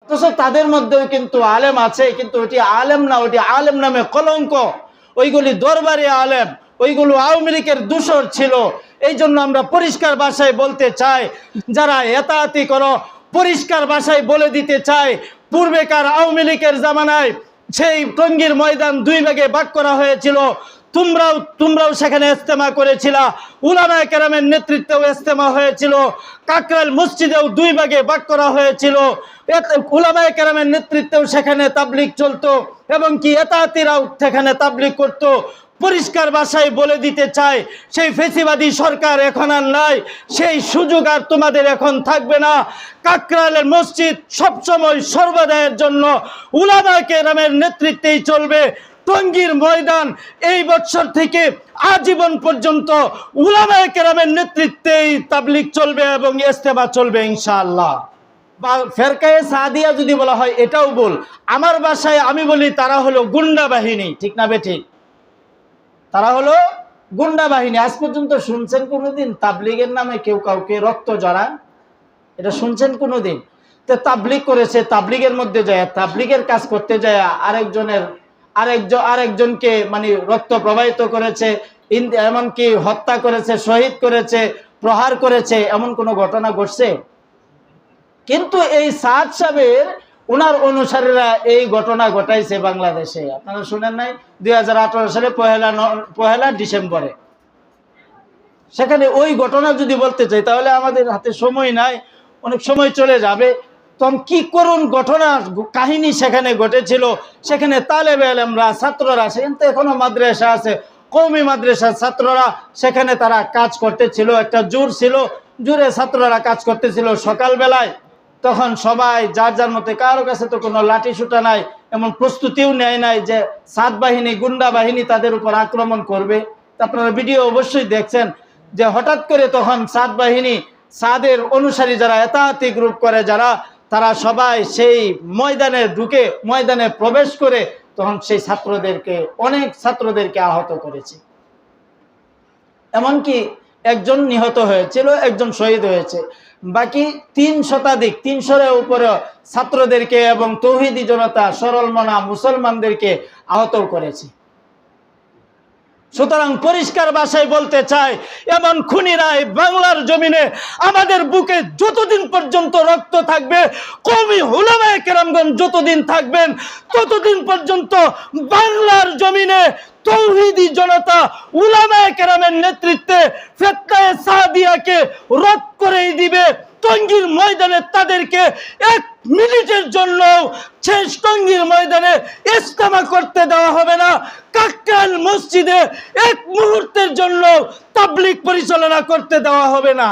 তো তাদের মধ্যেও কিন্তু আলেম আছে, কিন্তু ওটি আলেম না, ওটি আলেম নামে কলঙ্ক। ওইগুলি দরবারি আলেম, ওইগুলো আওয়ামী লীগের দূষর ছিল। এই জন্য আমরা পরিষ্কার ভাষায় বলতে চাই, যারা এতাতি করো, পরিষ্কার ভাষায় বলে দিতে চাই, পূর্বেকার আওয়ামী লীগের জামানায় সেই টঙ্গীর ময়দান 2 ভাগে ভাগ করা হয়েছিল। তোমরাও সেখানে ইজতেমা করেছিলা, উলামায়ে কেরামের নেতৃত্বেও ইজতেমা হয়েছিল। কাকরাইল মসজিদেও 2 ভাগে ভাগ করা হয়েছিল। উলামায়ে কেরামের নেতৃত্বেও সেখানে তাবলীগ চলতো, এবং কি এতাতিরাও সেখানে তাবলীগ করত। পরিষ্কার ভাষায় বলে দিতে চাই, সেই ফেসিবাদী সরকার এখন আর নাই, সেই সুযোগ আর তোমাদের এখন থাকবে না। কাকরাইলের মসজিদ সবসময় সর্বদায়ের জন্য উলামায়ে কেরামের নেতৃত্বেই চলবে। টঙ্গীর ময়দান এই বছর থেকে আজীবন পর্যন্ত উলামায়ে কেরামের নেতৃত্বেই তাবলীগ চলবে এবং ইজতেমা চলবে ইনশাআল্লাহ। বা ফেরকায়ে সাদিয়া যদি বলা হয় এটাও বল, আমার ভাষায় আমি বলি তারা হলো গুন্ডা বাহিনী। ঠিক না বেঠিক? তারা হলো গুন্ডা বাহিনী। আজ পর্যন্ত শুনছেন কোনোদিন তাবলীগের নামে কেউ কাউকে রক্ত জড়ায়? এটা শুনছেন কোনোদিন? তো তাবলীগ করেছে, তাবলীগের মধ্যে যায়, তাবলীগের কাজ করতে যায় আরেকজনকে মানে রক্ত প্রবাহিত করেছে, এমনকি হত্যা করেছে, শহীদ করেছে, প্রহার করেছে, এমন কোনো ঘটনা ঘটছে? কিন্তু এই সাদ সাহেবের ওনার অনুসারীরা এই ঘটনা ঘটাইছে বাংলাদেশে। আপনারা শুনেন নাই? 2018 সালে পহেলা ডিসেম্বরে সেখানে ওই ঘটনা যদি বলতে চাই তাহলে আমাদের হাতে সময় নাই, অনেক সময় চলে যাবে। তখন কি করুন ঘটনা কাহিনী সেখানে ঘটেছিল। সেখানে তালেবে আলেমরা, ছাত্ররা, সেখানে তো এখনো মাদ্রাসা আছে, কওমি মাদ্রাসার ছাত্ররা সেখানে তারা কাজ করতেছিল। একটা জোর ছিল, জোরে ছাত্ররা কাজ করতেছিল সকালবেলায়। তখন সবাই যার যার মতে, কারো কাছে তো কোনো লাঠি সুটা নাই, এমন প্রস্তুতিও নেয় নাই যে সাদ বাহিনী, গুন্ডা বাহিনী তাদের উপর আক্রমণ করবে। আপনারা ভিডিও অবশ্যই দেখছেন যে হঠাৎ করে তখন সাদ বাহিনী, সাদের অনুসারী যারা এতাতি গ্রুপ করে যারা, তারা সবাই সেই ময়দানে ঢুকে, ময়দানে প্রবেশ করে তখন সেই অনেক ছাত্রদেরকে আহত করেছে। এমনকি একজন নিহত হয়েছিল, একজন শহীদ হয়েছে। বাকি 3 শতাধিক, 300-এর উপরে ছাত্রদেরকে এবং তৌহিদি জনতা, সরল মনা মুসলমানদেরকে আহত করেছে। সুতরাং পরিষ্কার ভাষায় বলতে চাই, এমন খুনিরাই বাংলার জমিনে আমাদের বুকে যতদিন পর্যন্ত রক্ত থাকবে, কওমি উলামায়ে কেরামগণ যতদিন থাকবেন, ততদিন পর্যন্ত বাংলার জমিনে তৌহিদি জনতা উলামায়ে কেরামের নেতৃত্বে ফেতনায়ে সাদিয়াকে রদ করেই দিবে। টঙ্গীর ময়দানে তাদেরকে 1 মিনিটের জন্য শেষ টঙ্গীর ময়দানে ইজতেমা করতে দেওয়া হবে না। কাকরাইল মসজিদে 1 মুহূর্তের জন্য তাবলীগ পরিচালনা করতে দেওয়া হবে না।